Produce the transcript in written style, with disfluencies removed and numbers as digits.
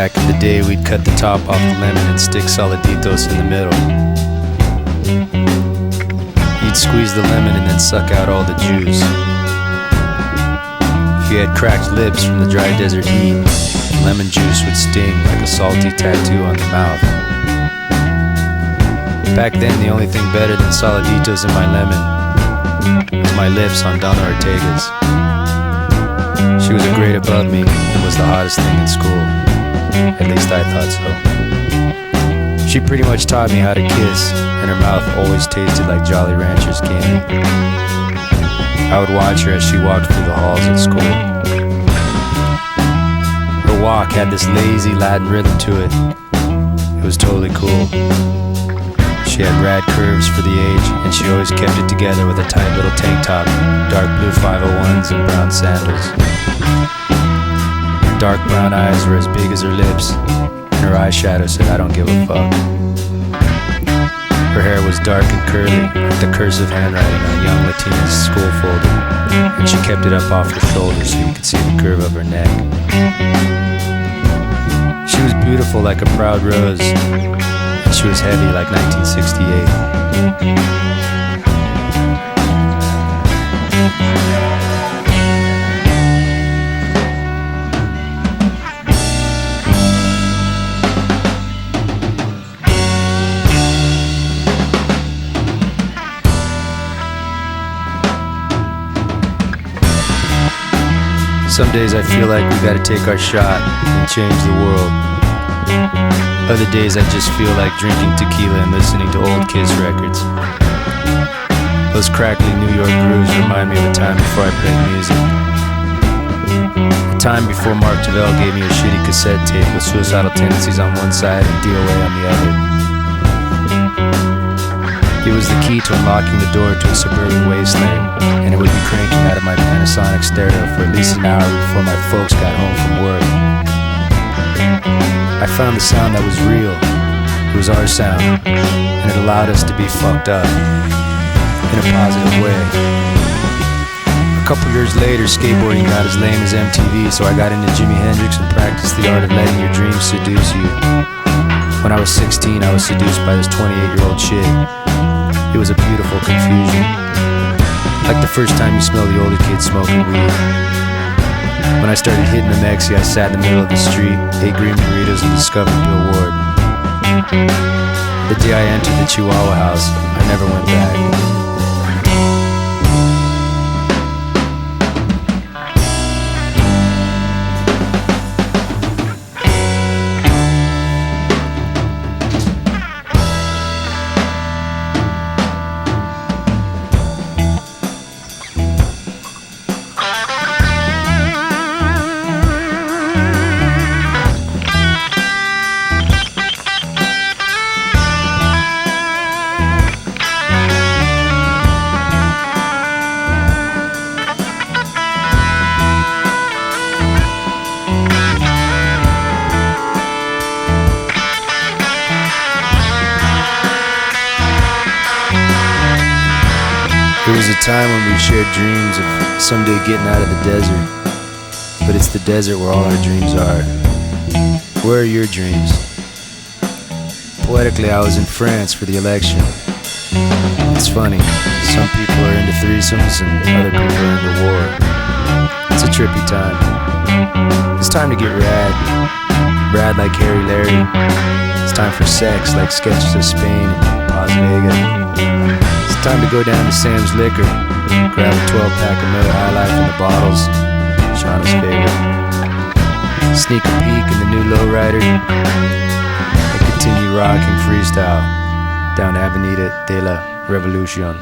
Back in the day, we'd cut the top off the lemon and stick soliditos in the middle. He'd squeeze the lemon and then suck out all the juice. If you had cracked lips from the dry desert heat, lemon juice would sting like a salty tattoo on the mouth. Back then, the only thing better than soliditos in my lemon was my lips on Donna Ortega's. She was a grade above me and was the hottest thing in school. At least I thought so. She pretty much taught me how to kiss, and her mouth always tasted like Jolly Rancher's candy. I would watch her as she walked through the halls at school. Her walk had this lazy Latin rhythm to it. It was totally cool. She had rad curves for the age, and she always kept it together with a tight little tank top, dark blue 501s, and brown sandals. Her dark brown eyes were as big as her lips, and her eyeshadow said, "I don't give a fuck." Her hair was dark and curly, like the cursive handwriting on a young Latina's school folder, and she kept it up off her shoulders so you could see the curve of her neck. She was beautiful like a proud rose, and she was heavy like 1968. Some days I feel like we gotta take our shot and change the world. Other days I just feel like drinking tequila and listening to old Kiss records. Those crackly New York grooves remind me of a time before I played music. A time before Mark Tavell gave me a shitty cassette tape with Suicidal Tendencies on one side and DOA on the other. It was the key to unlocking the door to a suburban wasteland, and it would be cranking out of my Panasonic stereo for at least an hour before my folks got home from work. I found the sound that was real. It was our sound, and it allowed us to be fucked up in a positive way. A couple years later, skateboarding got as lame as MTV, so I got into Jimi Hendrix and practiced the art of letting your dreams seduce you. When I was 16, I was seduced by this 28-year-old chick. It was a beautiful confusion. Like the first time you smell the older kids smoking weed. When I started hitting the Mexi, I sat in the middle of the street, ate green burritos, and discovered Bill Ward. The day I entered the Chihuahua house, I never went back. There was a time when we shared dreams of someday getting out of the desert. But it's the desert where all our dreams are. Where are your dreams? Poetically, I was in France for the election. It's funny, some people are into threesomes and other people are into war. It's a trippy time. It's time to get rad. Rad like Harry Larry. It's time for sex like Sketches of Spain and Paz Vega. It's time to go down to Sam's Liquor, grab a 12-pack of Miller High Life in the bottles, Shauna's favorite. Sneak a peek in the new lowrider, and continue rocking freestyle down Avenida de la Revolucion.